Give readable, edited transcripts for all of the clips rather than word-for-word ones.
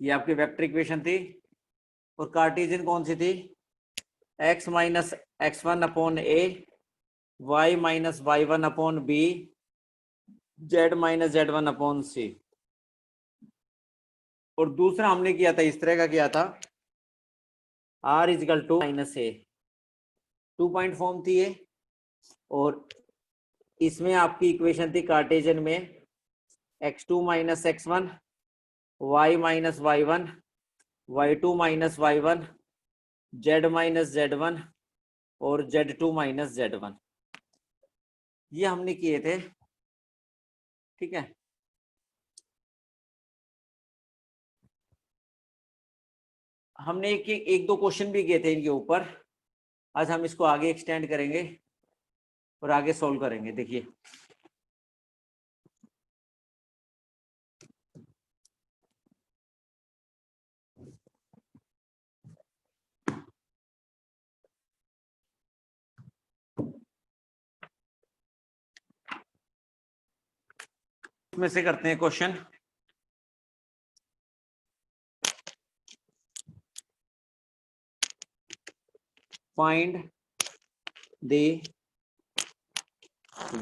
ये आपकी vector equation थी। और कार्टेशियन कौन सी थी? x minus x1 upon a, y minus y1 upon b, z minus z1 upon c। और दूसरा हमने किया था, इस तरह का किया था, r is equal to minus a, 2 point form थी ये। और इसमें आपकी इक्वेशन थी कार्टेशियन में x2 minus x1, y minus y1, y2 minus y1, z minus z1 और z2 माइनस z1। ये हमने किए थे, ठीक है। हमने एक दो क्वेश्चन भी किए थे इनके ऊपर। आज हम इसको आगे एक्सटेंड करेंगे और आगे सॉल्व करेंगे। देखिए इसमें से करते हैं question. Find the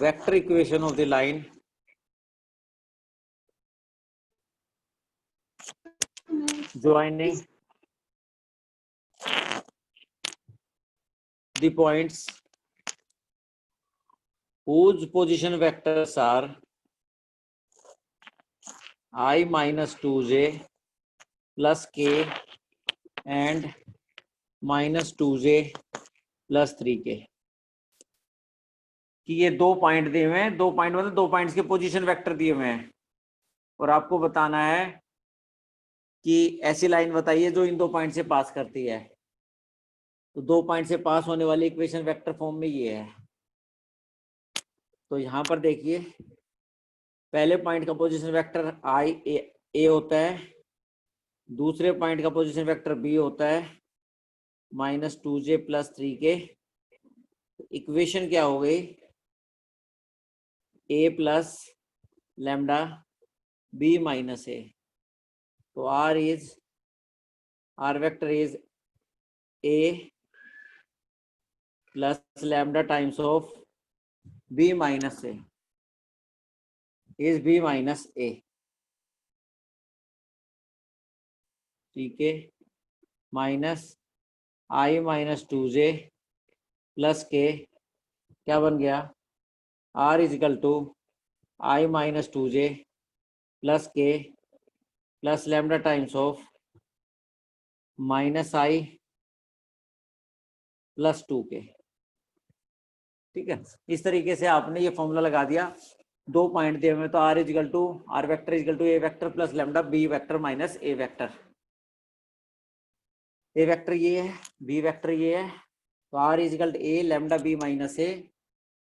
vector equation of the line joining the points whose position vectors are I minus 2j plus k and minus 2j plus 3k। कि ये दो पॉइंट दिए हुए हैं, दो पॉइंट मतलब दो पॉइंट्स के पोजीशन वेक्टर दिए हुए हैं, और आपको बताना है कि ऐसी लाइन बताइए जो इन दो पॉइंट से पास करती है। तो दो पॉइंट से पास होने वाली इक्वेशन वेक्टर फॉर्म में ये है। तो यहाँ पर देखिए, पहले पॉइंट का पोजीशन वेक्टर आई ए होता है, दूसरे पॉइंट का पोजीशन वेक्टर बी होता है minus 2j plus 3k। Equation क्या हो गई? a plus lambda b minus a। तो r vector is a plus lambda times of b minus a is b minus a, ठीक है। Minus i minus 2j plus k, क्या बन गया? r is equal to i minus 2j plus k plus lambda times of minus i plus 2k, ठीक है। इस तरीके से आपने ये फॉर्मूला लगा दिया। दो पॉइंट दिए हुए तो r is equal to R vector is equal to A vector plus lambda B vector minus A vector. A vector ये है, बी वेक्टर ये है, तो r is equal to A lambda B minus A.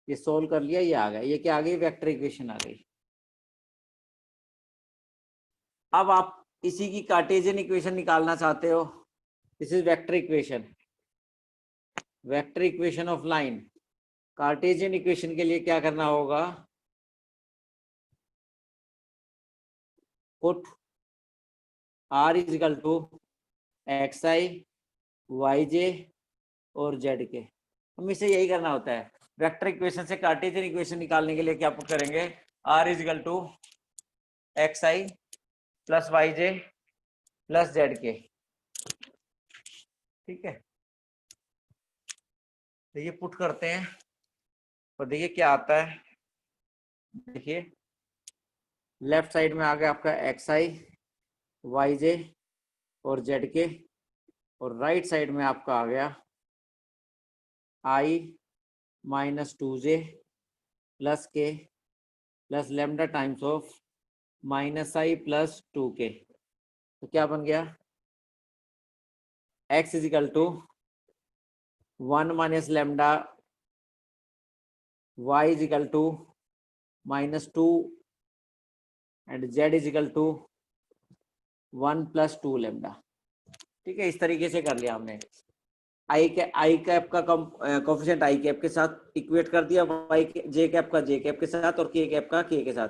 ये सोल्व कर लिया, ये आ गया। ये क्या आ गई? वेक्टर इक्वेशन आ गई। अब आप इसी की कार्टेशियन इक्वेशन निकालना चाहते हो। This is vector equation, vector equation of line. Cartesian equation के लिए क्या करना होगा? Put r is equal to X I Y J और जेड के। हमेशा यही करना होता है। वेक्टर इक्वेशन से कार्टेशियन इक्वेशन निकालने के लिए क्या करेंगे? r is equal to X I plus Y J plus Z K, ठीक है। तो ये पुट करते हैं और देखिए क्या आता है। देखिए लेफ्ट साइड में आ गया आपका एक्स आई वाई जे और जेड के, और राइट साइड में आपका आ गया i minus 2j plus k plus lambda times of minus i plus 2k। तो क्या बन गया? x is equal to 1 minus lambda, y is equal to minus 2 and z is equal to 1 plus 2 lambda, ठीक है। इस तरीके से कर लिया हमने। आई कैप का कोफिशिएंट आई कैप के साथ इक्वेट कर दिया, वाई जे कैप का जे कैप के साथ और के कैप का के साथ।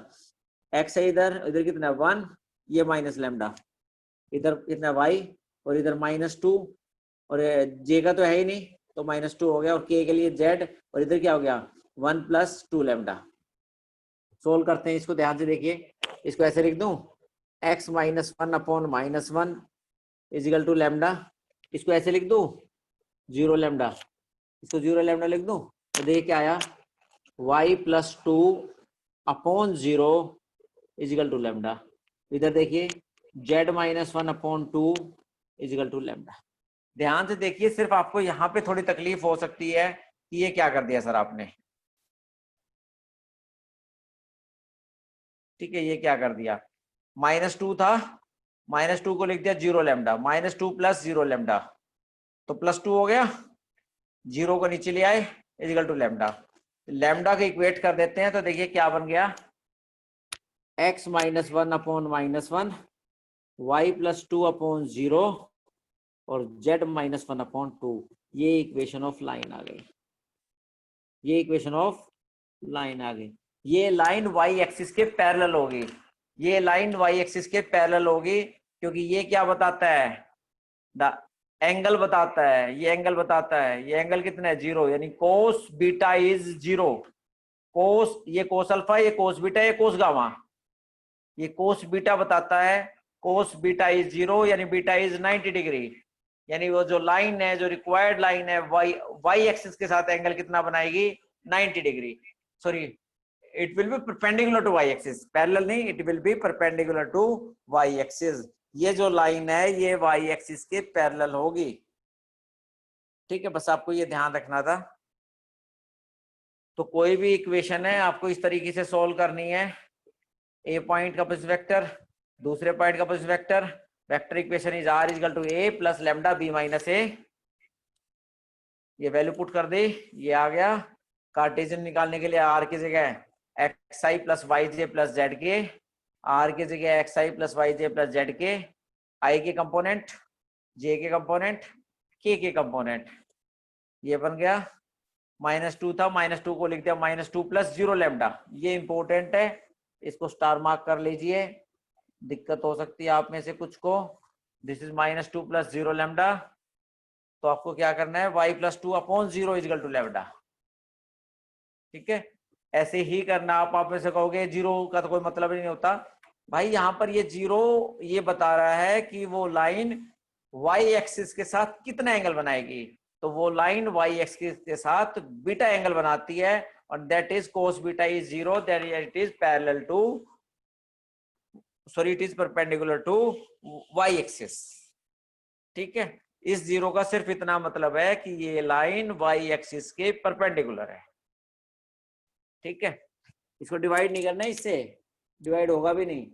एक्स है इधर, इधर कितना 1, ये माइनस लैम्डा, इधर कितना y और इधर -2 और j का तो है ही नहीं तो -2 हो गया और k के लिए z और इधर क्या हो गया 1 + 2 लैम्डा। सोल्व करते हैं इसको, ध्यान से देखिए। इसको ऐसे लिख दूं x - 1 upon -1 equal to lambda. इसको ऐसे लिख दूं 0 लैम्डा, इसको 0 लैम्डा लिख दूं तो देखिए क्या आया y + 2 upon 0 equal to lambda. इधर देखिए z - 1 upon 2 equal to lambda. ध्यान से देखिए, सिर्फ आपको यहाँ पे थोड़ी तकलीफ हो सकती है कि ये क्या कर दिया सर आपने, ठीक है, ये क्या कर दिया, -2 था, -2 को लिख दिया 0 लैम्डा, -2 + 0 लैम्डा तो +2 हो गया, 0 को नीचे ले आए इजिकल टू लैम्डा। लैम्डा को इक्वेट कर देते हैं तो देखिए क्या बन गया x - 1 अपॉन -1 y + 2 अपॉन 0 और z - 1 अपॉन 2। ये इक्वेशन ऑफ लाइन आ गई, ये इक्वेशन ऑफ लाइन आ गई। ये लाइन y एक्सिस के पैरेलल होगी, ये लाइन y एक्सिस के पैरेलल होगी क्योंकि ये क्या बताता है, द एंगल बताता है, ये एंगल बताता है, ये एंगल कितना है 0, यानी कोस बीटा इज 0। कोस, ये कोस अल्फा, ये कोस बीटा, ये कोस गामा, ये कोस बीटा बताता है, कोस बीटा इज 0 यानी बीटा इज 90 डिग्री। यानी वो जो लाइन है, जो रिक्वायर्ड लाइन है वाई एक्सिस के साथ एंगल कितना बनाएगी 90 डिग्री, sorry it will be perpendicular to Y axis, parallel नहीं, it will be perpendicular to Y axis. ये जो लाइन है ये वाई एक्सिस के पैरेलल होगी, ठीक है, बस आपको ये ध्यान रखना था। तो कोई भी इक्वेशन है आपको इस तरीके से सोल्व करनी है, ए पॉइंट का पोजिशन वेक्टर, दूसरे पॉइंट का position vector, vector equation is r equal to a plus lambda b minus a। ये वैल्यू पुट कर दी, ये आ गया। कार्टेशियन निकालने के लिए r की जगह xi plus yj plus zk, r की जगह xi plus yj plus zk, i के कंपोनेंट, j के कंपोनेंट, k के कंपोनेंट, ये बन गया। -2 था, -2 को लिख दिया -2 + 0 लैम्डा। ये इंपॉर्टेंट है, इसको स्टार मार्क कर लीजिए, दिक्कत हो सकती है आप में से कुछ को। दिस इज -2 + 0 लैम्डा, तो आपको क्या करना है y + 2 upon 0 equal to lambda, ठीक है। ऐसे ही करना, आप में से कहोगे 0 का तो कोई मतलब ही नहीं होता भाई, यहाँ पर ये 0 ये बता रहा है कि वो लाइन y एक्सिस के साथ कितना एंगल बनाएगी, तो वो लाइन y एक्सिस के साथ बीटा एंगल बनाती है और that is cos beta is 0, that it is parallel to, sorry it is perpendicular to y axis, ठीक है। इस 0 का सिर्फ इतना मतलब है कि ये लाइन y एक्सिस के परपेंडिकुलर है, ठीक है। इसको डिवाइड नहीं करना है, इससे डिवाइड होगा भी नहीं।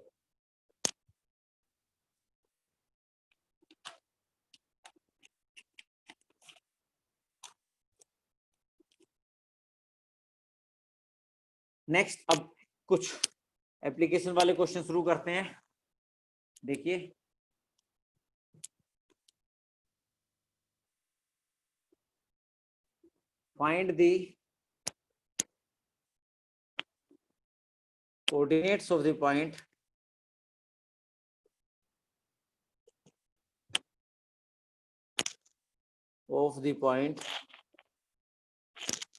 नेक्स्ट, अब कुछ एप्लीकेशन वाले क्वेश्चन शुरू करते हैं। देखिए find the coordinates of the point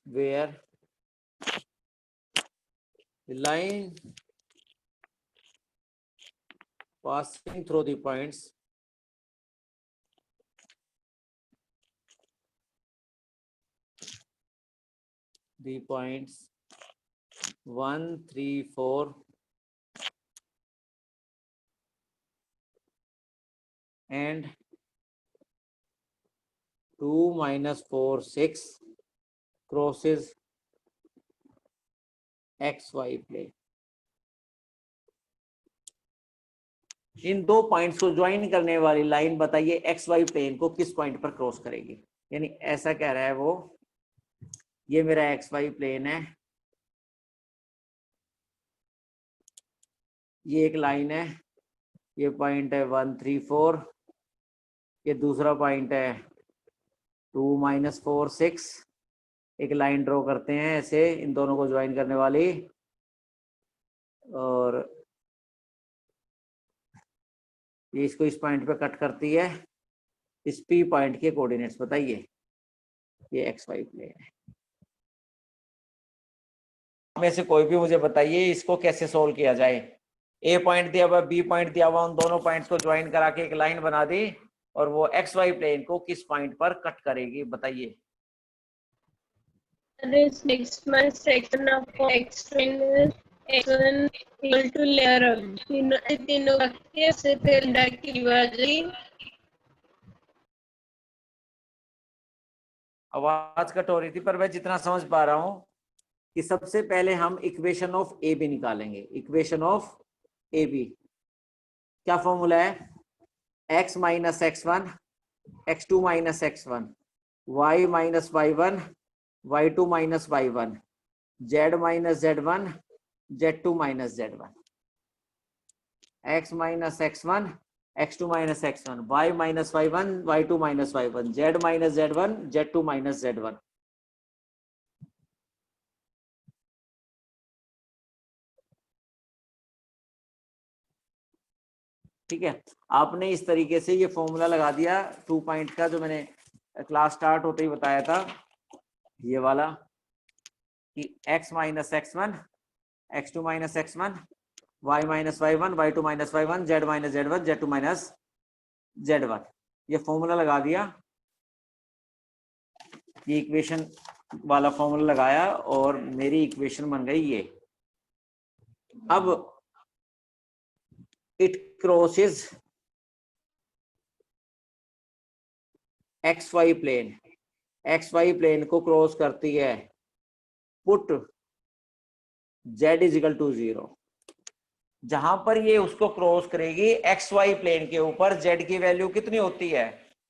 where the line passing through the points the points 1, 3, 4 and 2, -4, 6 crosses XY plane। इन दो पॉइंट्स को ज्वाइन करने वाली लाइन बताइए XY प्लेन को किस पॉइंट पर क्रॉस करेगी। यानी ऐसा कह रहा है वो, ये मेरा XY प्लेन है, ये एक लाइन है, ये पॉइंट है 1, 3, 4, ये दूसरा पॉइंट है 2, -4, 6। एक लाइन ड्रॉ करते हैं ऐसे इन दोनों को ज्वाइन करने वाली, और ये इसको इस पॉइंट पे कट करती है। इस पी पॉइंट के कोऑर्डिनेट्स बताइए। ये एक्स वाई प्लेन है। में से कोई भी मुझे बताइए इसको कैसे सोल्व किया जाए। ए पॉइंट दिया हुआ, बी पॉइंट दिया हुआ, उन दोनों पॉइंट्स को ज्वाइन करा के एक लाइन बना दी और वो एक्स वाई प्लेन को किस पॉइंट पर कट करेगी बताइए। तीनों आवाज कट हो रही थी पर मैं जितना समझ पा रहा हूं कि सबसे पहले हम इक्वेशन ऑफ ए बी निकालेंगे। इक्वेशन ऑफ ए बी क्या फॉर्मूला है? x minus x one, x two minus x one, y minus y one, y two minus y one, z minus z one, z two minus z one. X minus x one, x two minus x one, y minus y one, y two minus y one, z minus z one, z two minus z one. ठीक है, आपने इस तरीके से ये formula लगा दिया 2 point का, जो मैंने क्लास स्टार्ट होते ही बताया था, ये वाला कि x minus x one, x two minus x one, y minus y one, y two minus y one, z minus z one, z two minus z one. ये फॉर्मूला लगा दिया, ये इक्वेशन वाला फॉर्मूला लगाया और मेरी इक्वेशन बन गई ये। अब it crosses x y plane, x y plane को क्रॉस करती है। Put z is equal to 0। जहां पर ये उसको क्रॉस करेगी एक्स वाई प्लेन के ऊपर z की वैल्यू कितनी होती है?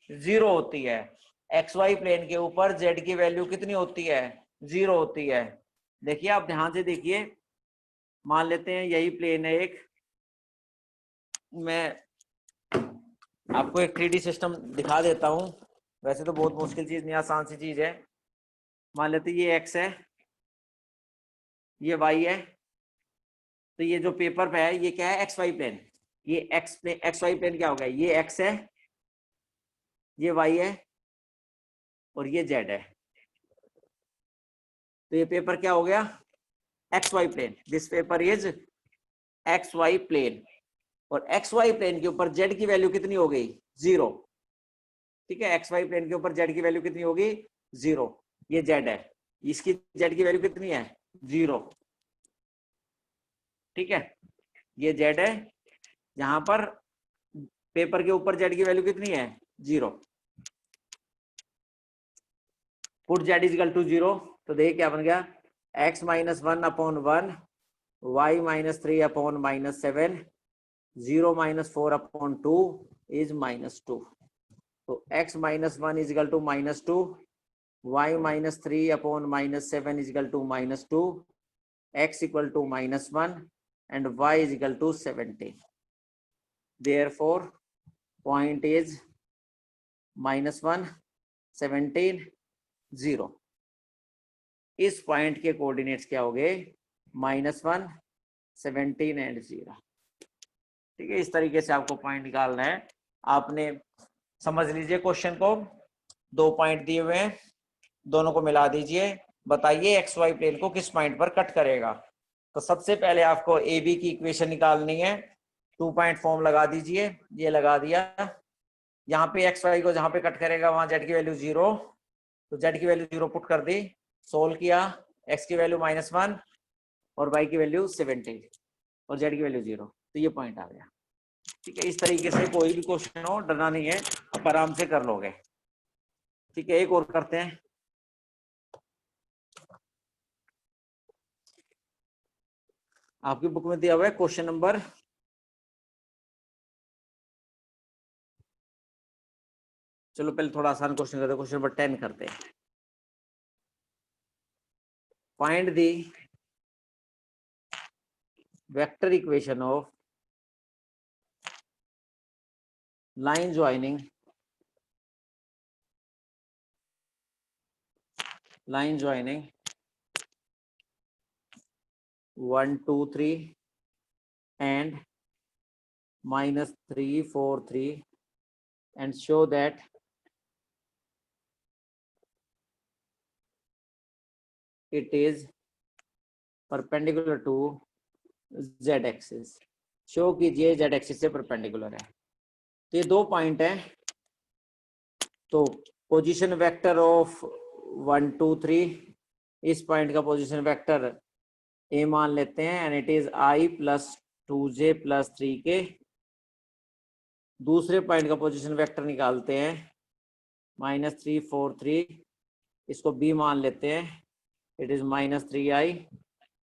0 होती है। एक्स वाई प्लेन के ऊपर z की वैल्यू कितनी होती है? 0 होती है। देखिए आप ध्यान से देखिए, मान लेते हैं यही प्लेन है एक, मैं आपको एक 3D सिस्टम दिखा देता हूं। वैसे तो बहुत मुश्किल चीज नहीं, आसान सी चीज है। मान लेते ये x है, ये y है, तो ये जो पेपर पे है ये क्या है? X y plane. ये एक्स वाई प्लेन क्या हो गया? ये x है, ये y है और ये z है। तो ये पेपर क्या हो गया? X y plane. This paper is x y plane. और एक्स वाई प्लेन के ऊपर z की वैल्यू कितनी हो गई? 0। ठीक है, एक्स वाई प्लेन के ऊपर z की वैल्यू कितनी होगी? 0। ये z है, इसकी z की वैल्यू कितनी है? 0। ठीक है, ये z है, यहां पर पेपर के ऊपर z की वैल्यू कितनी है? 0। Put z is equal to 0। तो देखिए क्या बन गया? x minus one upon one, y minus three upon minus seven, 0 minus four upon two is minus two. तो x minus one is equal to minus two, y minus three upon minus seven is equal to minus two, x equal to minus one and y is equal to 17. Therefore, point is minus 1, 17, 0. इस point के coordinates क्या हो गए? Minus 1, 17 and 0। ठीक है, इस तरीके से आपको पॉइंट निकालना है। आपने समझ लीजिए क्वेश्चन को, 2 पॉइंट दिए हुए हैं, दोनों को मिला दीजिए, बताइए एक्स वाई प्लेन को किस पॉइंट पर कट करेगा। तो सबसे पहले आपको ए बी की इक्वेशन निकालनी है। 2 पॉइंट फॉर्म लगा दीजिए, ये लगा दिया। यहाँ पे एक्स वाई को जहां पे कट करेगा वहां जेड की वैल्यू 0, तो जेड की वैल्यू 0 पुट कर दी, सोल्व किया, एक्स की वैल्यू माइनस 1 और वाई की वैल्यू 17 और जेड की वैल्यू 0। तो ये पॉइंट आ गया। ठीक है, इस तरीके से कोई भी क्वेश्चन हो, डरना नहीं है, आप आराम से कर लोगे। ठीक है, एक और करते हैं। आपकी बुक में दिया हुआ है क्वेश्चन नंबर, चलो पहले थोड़ा आसान क्वेश्चन करते हैं, क्वेश्चन नंबर 10 करते हैं। Find the vector equation of line joining 1, 2, 3 and minus 3 4 3 and show that it is perpendicular to z axis. Show कीजिए z एक्सिस से परपेंडिकुलर है। तो ये दो पॉइंट है, तो पोजीशन वेक्टर ऑफ 1 2 3, इस पॉइंट का पोजीशन वेक्टर ए मान लेते हैं and it is i plus 2j plus 3k। दूसरे पॉइंट का पोजीशन वेक्टर निकालते हैं -3 4 3, इसको b मान लेते हैं, it is -3i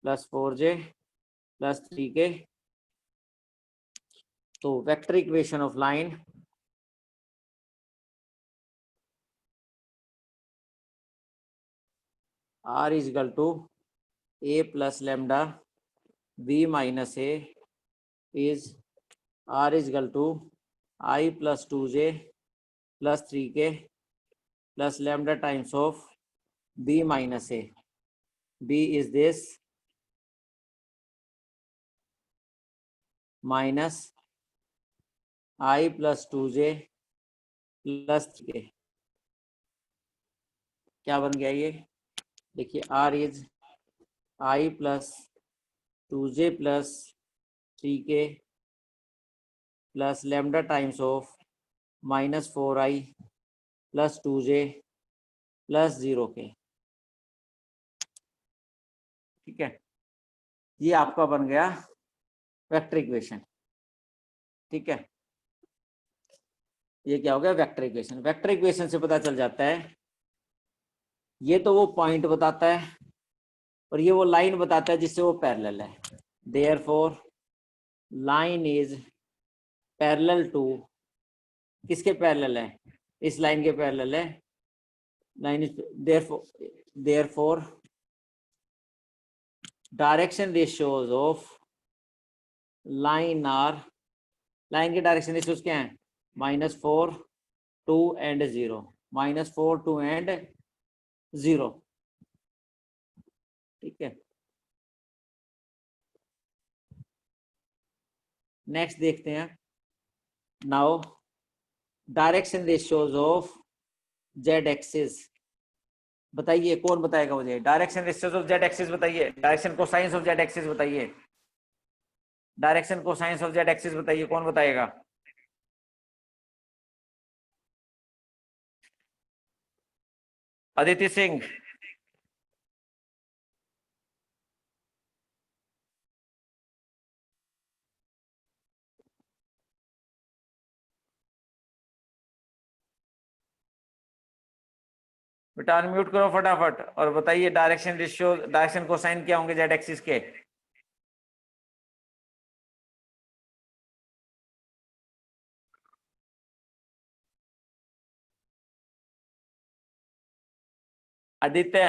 plus 4j plus 3k। तो vector equation of line r is equal to a plus lambda b minus a is r is equal to I plus 2j plus 3k plus lambda times of b minus a. b is this minus I plus 2j plus 3k। क्या बन गया ये? देखिए r is I plus 2j plus 3k plus lambda times of minus 4i plus 2j plus 0k। ठीक है, ये आपका बन गया वेक्टर इक्वेशन। ठीक है, ये क्या हो गया? Vector equation. वेक्टर इक्वेशन से पता चल जाता है, ये तो वो पॉइंट बताता है और ये वो लाइन बताता है जिससे वो पैरेलल है। Therefore line is parallel to, किसके पैरेलल है? इस लाइन के पैरेलल है। Line is therefore direction ratios of line are, line के डायरेक्शन रेशियोज क्या हैं? -4 2 एंड 0, -4 2 एंड 0। ठीक है, नेक्स्ट देखते हैं। Now direction ratios of Z axis बताइए, कौन बताएगा मुझे? Direction ratios of Z axis बताइए, direction cosines of Z axis बताइए, direction cosines of Z axis बताइए, कौन बताएगा? अदिति सिंह। बेटा अनम्यूट करो फटाफट और बताइए डायरेक्शन रेशियो, डायरेक्शन कोसाइन क्या होंगे जेड एक्सिस के? आदित्य।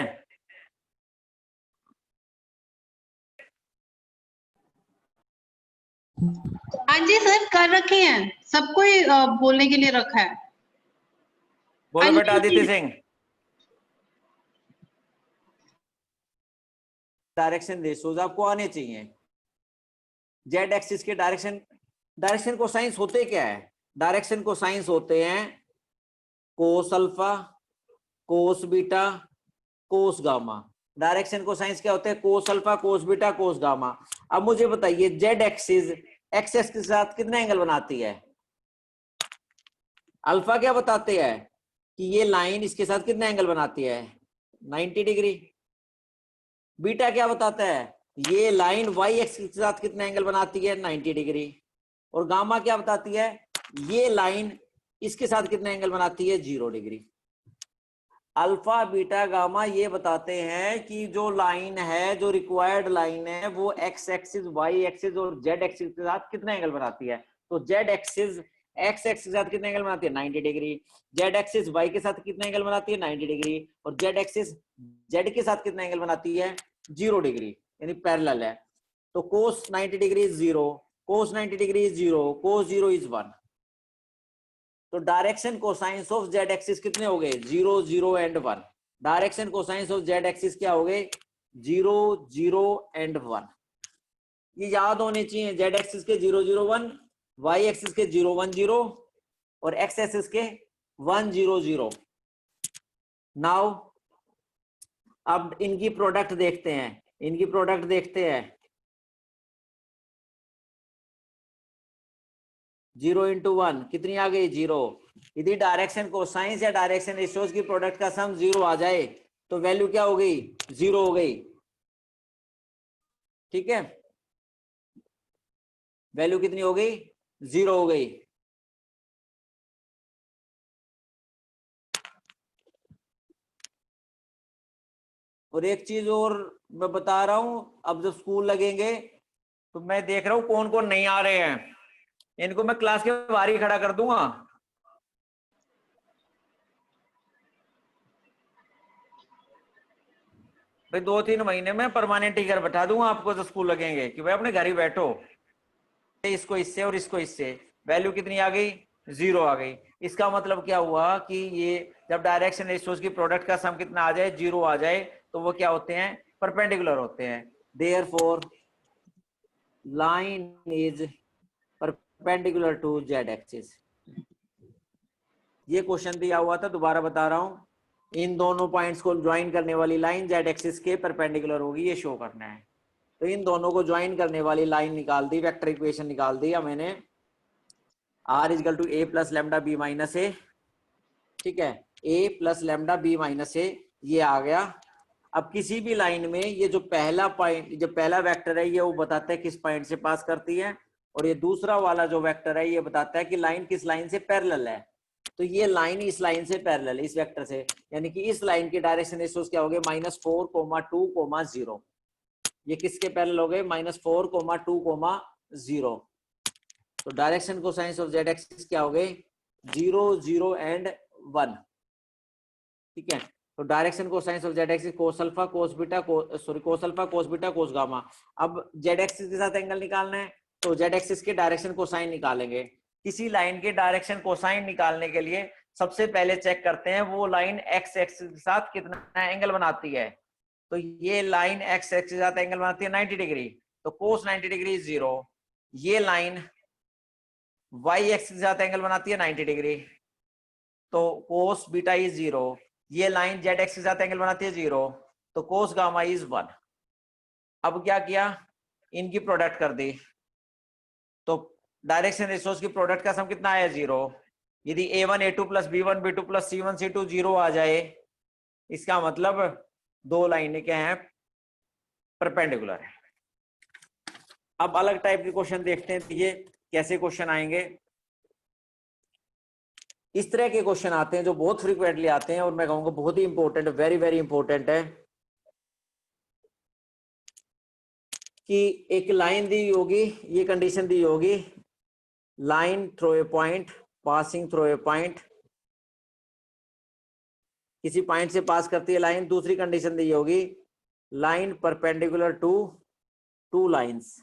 हाँ जी सर, कर रखे हैं, सबको ही बोलने के लिए रखा है। बोलो बेटा आदित्य सिंह। डायरेक्शन रेशियोज आपको आने चाहिए। जेड एक्सिस के डायरेक्शन, डायरेक्शन कोसाइंस होते क्या है? डायरेक्शन कोसाइंस होते हैं cos alpha, cos beta, cos gamma. Direction cosines क्या होते हैं? Cos alpha, cos beta, cos gamma. अब मुझे बताइए जेड एक्सिस एक्स एक्सिस के साथ कितना एंगल बनाती है? अल्फा क्या बताते हैं कि ये लाइन इसके साथ कितना एंगल बनाती है? 90 डिग्री। बीटा क्या बताता है? ये लाइन वाई एक्सिस के साथ कितना एंगल बनाती है? 90 डिग्री। और गामा क्या बताती है? ये लाइन इसके साथ कितना एंगल बनाती है? 0 डिग्री। अल्फा बीटा गामा ये बताते हैं कि जो लाइन है, जो रिक्वायर्ड लाइन है, वो एक्स एक्सिस, वाई एक्सिस और जेड एक्सिस के साथ कितना एंगल बनाती है। तो जेड एक्सिस एक्स एक्सिस के साथ कितना एंगल बनाती है? 90 डिग्री। जेड एक्सिस वाई के साथ कितना एंगल बनाती है? 90 डिग्री। और जेड एक्सिस जेड के साथ कितना एंगल बनाती है? 0 डिग्री, यानी पैरेलल है। तो कोस 90 degree is 0, cos 90 degree is 0, cos 0 is 1। तो direction cosines of Z axis कितने हो गए? 0 0 and 1। Direction cosines of Z axis क्या हो गए? 0 0 एंड 1। ये याद होने चाहिए, जेड एक्सिस के 0 0 1 वाई एक्सिस के 0 1 0 और एक्स एक्सिस के 1 0 0। नाउ अब इनकी प्रोडक्ट देखते हैं, इनकी प्रोडक्ट देखते हैं। 0 इंटू 1 कितनी आ गई? 0। यदि डायरेक्शन कोसाइंस या डायरेक्शन रेशियोज की प्रोडक्ट का सम 0 आ जाए तो वैल्यू क्या हो गई? 0 हो गई। ठीक है, वैल्यू कितनी हो गई? 0 हो गई। और एक चीज और मैं बता रहा हूं, अब जब स्कूल लगेंगे तो मैं देख रहा हूं कौन कौन नहीं आ रहे हैं, इनको मैं क्लास के बाहर ही खड़ा कर दूंगा। भाई 2-3 महीने में परमानेंट टिकट बैठा दूंगा आपको जब स्कूल लगेंगे कि भाई अपने घर ही बैठो। इसको इससे और इसको इससे वैल्यू कितनी आ गई? 0 आ गई। इसका मतलब क्या हुआ कि ये जब डायरेक्शन रेशियोज की प्रोडक्ट का सम कितना आ जाए? 0 आ जाए, तो वो क्या होते हैं? परपेंडिकुलर होते हैं। Therefore line is perpendicular to z axis. ये क्वेश्चन दिया हुआ था, दोबारा बता रहा हूं। इन दोनों पॉइंट्स को ज्वाइन करने वाली लाइन जेड एक्सिस के परपेंडिकुलर होगी, ये शो करना है। तो इन दोनों को ज्वाइन करने वाली लाइन निकाल दी, वेक्टर इक्वेशन निकाल दिया मैंने। R is equal to A plus lambda B minus A. ठीक है, A plus lambda B minus A, ये आ गया। अब किसी भी लाइन में ये जो पहला पॉइंट, जो पहला वेक्टर है, ये वो बताता है किस पॉइंट से पास करती है, और ये दूसरा वाला जो वेक्टर है ये बताता है कि लाइन किस लाइन से पैरेलल है। तो ये लाइन इस लाइन से पैरेलल है, इस वेक्टर से, यानी कि इस लाइन की डायरेक्शन रेशियोज क्या हो गए? -4, 2, 0। ये किसके पैरेलल हो गए? -4, 2, 0। तो direction cosine of Z axis क्या हो गए? 0 0 एंड 1। ठीक है, तो direction cosine of Z axis cos alpha cos beta cos alpha cos beta cos gamma. अब जेड एक्सिस के साथ एंगल निकालना है, तो जेड एक्सिस के डायरेक्शन कोसाइन निकालेंगे। किसी लाइन के डायरेक्शन कोसाइन निकालने के लिए सबसे पहले चेक करते हैं वो लाइन एक्स एक्सिस के साथ कितना एंगल बनाती है। तो ये लाइन एक्स एक्सिस के साथ एंगल बनाती है 90 डिग्री, तो कोस 90 डिग्री 0। ये लाइन वाई एक्सिस के साथ एंगल बनाती है 90 डिग्री, तो कोस बीटा इज 0। ये लाइन जेड एक्सिस के साथ एंगल बनाती है 0, तो कोस गामा इज 1। अब क्या किया? इनकी प्रोडक्ट कर दी, तो डायरेक्शन रेशियोज की प्रोडक्ट का सम कितना आया? 0। यदि a1 a2 plus b1 b2 plus c1 c2 0 आ जाए, इसका मतलब दो लाइनें क्या है? परपेंडिकुलर है। अब अलग टाइप के क्वेश्चन देखते हैं, ये कैसे क्वेश्चन आएंगे। इस तरह के क्वेश्चन आते हैं जो बहुत फ्रीक्वेंटली आते हैं, और मैं कहूंगा बहुत ही इंपॉर्टेंट, वेरी वेरी इंपॉर्टेंट है। कि एक लाइन दी होगी, ये कंडीशन दी होगी, line through a point passing through a point, किसी पॉइंट से पास करती है लाइन। दूसरी कंडीशन दी होगी, line perpendicular to two lines.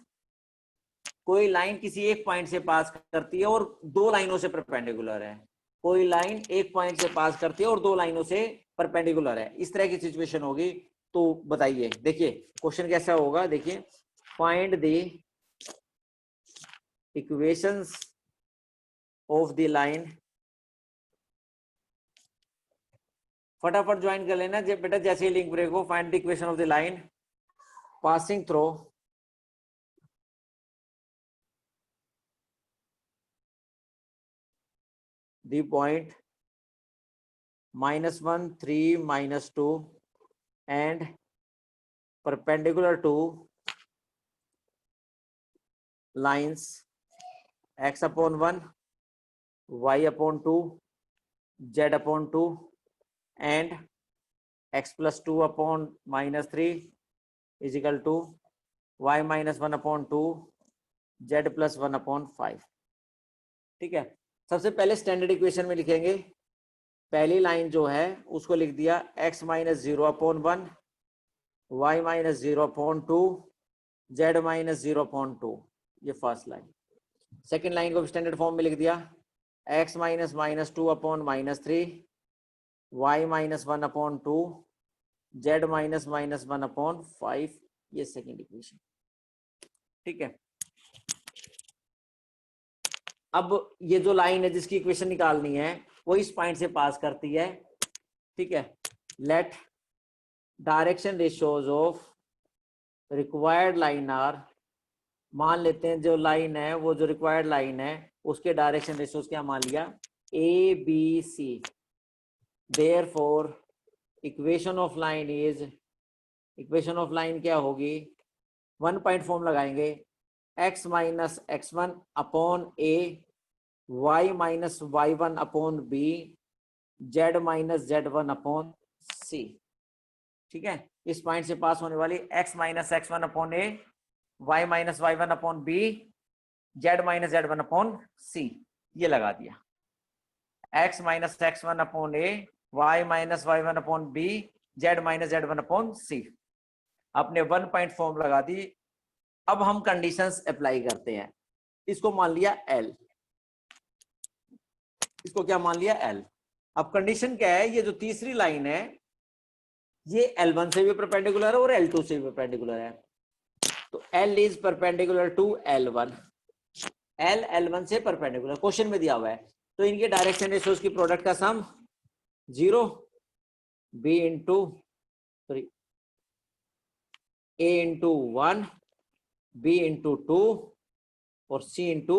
कोई लाइन किसी एक पॉइंट से पास करती है और दो लाइनों से परपेंडिकुलर है। कोई लाइन एक पॉइंट से पास करती है और दो लाइनों से परपेंडिकुलर है। इस तरह की सिचुएशन होगी, तो बताइए। देखिए क्वेश्चन कैसा होगा, देखिए। Find the equations of the line. फटाफट ज्वाइन कर लेना बेटा, जैसे ही लिंक ब्रेक हो। Find the equation of the line passing through the point -1 3 -2 and perpendicular to lines x upon 1 y upon 2 z upon 2 and x plus 2 upon -3 is equal to y minus 1 upon 2 z plus 1 upon 5। ठीक है, सबसे पहले standard equation में लिखेंगे। पहली line जो है उसको लिख दिया x minus 0 upon 1 y minus 0 upon 2 z minus 0 upon 2, ये फर्स्ट लाइन। सेकेंड लाइन को स्टैंडर्ड फॉर्म में लिख दिया x minus -2 upon -3 y minus 1 upon 2 z minus -1 upon 5, ये सेकेंड इक्वेशन। ठीक है, अब ये जो लाइन है जिसकी इक्वेशन निकालनी है वो इस पॉइंट से पास करती है, ठीक है। Let direction ratios of required line are, मान लेते हैं जो लाइन है वो जो रिक्वायर्ड लाइन है उसके डायरेक्शन रेशियोज क्या मान लिया, A B C. Therefore equation of line is, equation of line क्या होगी, 1 पॉइंट फॉर्म लगाएंगे, x minus x1 upon A, y minus y1 upon B, z minus z1 upon C, ठीक है। इस पॉइंट से पास होने वाली x minus x1 upon A, y minus y1 upon B, z minus z1 upon C, ये लगा दिया। x minus x1 upon A, y minus y1 upon B, z minus z1 upon C, आपने 1 point form लगा दी। अब हम conditions apply करते हैं। इसको मान लिया L, इसको क्या मान लिया L। अब कंडीशन क्या है, ये जो तीसरी लाइन है ये L1 से भी परपेंडिकुलर है और L2 से भी परपेंडिकुलर है, तो L is perpendicular to L1, L L1 से परपेंडिकुलर, क्वेश्चन में दिया हुआ है। तो इनके डायरेक्शन रेशियोज की प्रोडक्ट का सम 0, B into sorry A into 1, B into 2 और C इंटू